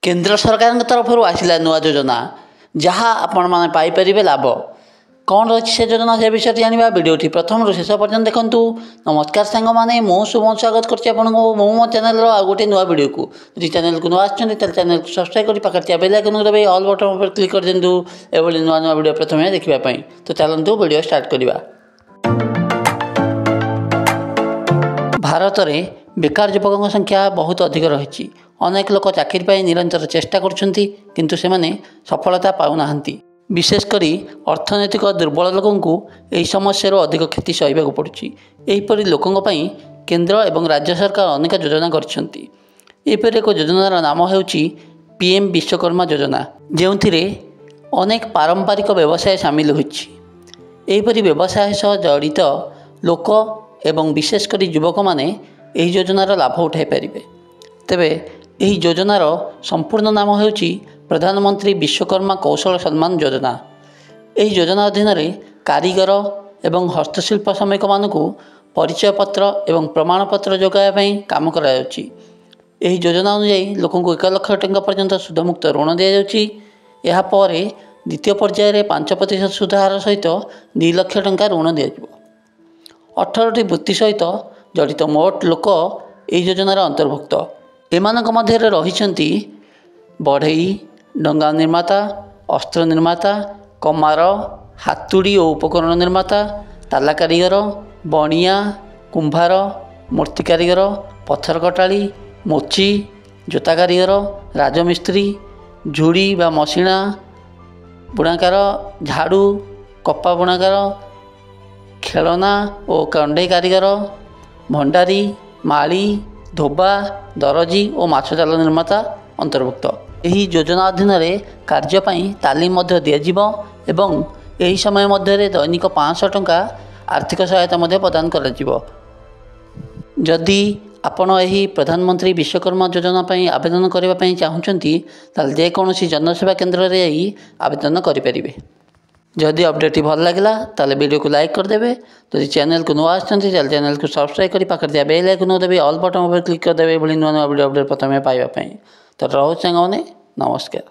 केंद्र सरकार तरफ आसला नुआ योजना जहाँ आपण मैंने पाइपर लाभ कौन रही से योजना से विषय जानवा भिडियोटी प्रथम शेष पर्यटन देखूँ। नमस्कार सांग मैंने मुझे शुभम स्वागत कर चैनल गोटे नुआ भिडियो को जी चैनल को नुआ चैनल को सब्सक्राइब कर पाखे बेल आइकन दबाई ऑल बटन पर क्लिक कर दिंतु एभली नुआ नुआ भिडियो प्रथम देखापी। तो चलतु भिडियो स्टार्ट करवा। भारत में बेकार युवकों संख्या बहुत अधिक रही। अनेक लोक चाकरी पाई निरंतर चेष्टा करछंती किंतु सेमाने सफलता पाउनाहांती। विशेषकर अर्थनैतिक दुर्बल लोकंकु एही समस्यार अधिक क्षति सहिबाकु पड़ुछि। एहिपरि लोकंक पई केंद्र एवं राज्य सरकार अनेक योजना करछंती। एहिपरि एक योजनार नाम हेउछि पीएम विश्वकर्मा योजना, जेउथिरे अनेक पारंपरिक व्यवसाय शामिल होइछि। एहिपरि व्यवसाय सह जड़ित लोक एवं विशेषकर युवक माने एही योजनार लाभ उठाई पारिबे। तेबे एही योजनार संपूर्ण नाम हेउछि प्रधानमंत्री विश्वकर्मा कौशल सम्मान योजना। एही योजना अधीन कारीगर एवं हस्तशिल्प श्रमिक मानकु परिचय पत्र एवं प्रमाणपत्र जोगाइबा काम करायाउछि। एही योजना अनुसार लोकंकु 1 लाख टंका पर्यंत सुधमुक्त ऋण दिया जाउछि। एहा परे द्वितीय पर्याय रे 5% सुध हार सहित 2 लाख टंका ऋण दिया जिवो। 18टी वृत्ति सहित जड़ित मोट लोक एही योजनार अंतर्भुक्त। एमानक मध्य रहिछंती बढ़ई, डंगा निर्माता, अस्त्र निर्माता, कमार, हातुड़ी और उपकरण निर्माता, ताला कारीगर, बणिया, कुंभार, मूर्ति कारीगर, पत्थर कटाड़ी, मोची, जोता कारीगर, राजमिस्त्री, झुड़ी बा मशीणा बुणाकार, झाड़ू, कपा बुणाकार, खेलना और कंडे कारीगर, भंडारी, माली, धोबा, दरजी और माछ जाल निर्माता अंतर्भुक्त। एही योजना अधीन कार्य तालीम दिज्व एवं यही समय मध्य दैनिक 500 टंका आर्थिक सहायता प्रदान कर। जदि आपण एही प्रधानमंत्री विश्वकर्मा योजना आवेदन करने चाहूँगी ताल जेकोसी जनसेवा केन्द्र में आवेदन करें। जदि अपडेट भल लगे ताले वीडियो को लाइक करदे। तो चैनल को नुआ चैनल को सब्सक्राइब कर पाखे बेल आइकन दबाई ऑल बटन पर क्लिक करदे नुआ नुआ वीडियो अपडेट प्रथम पाइबा। तो रोज सांग नमस्कार।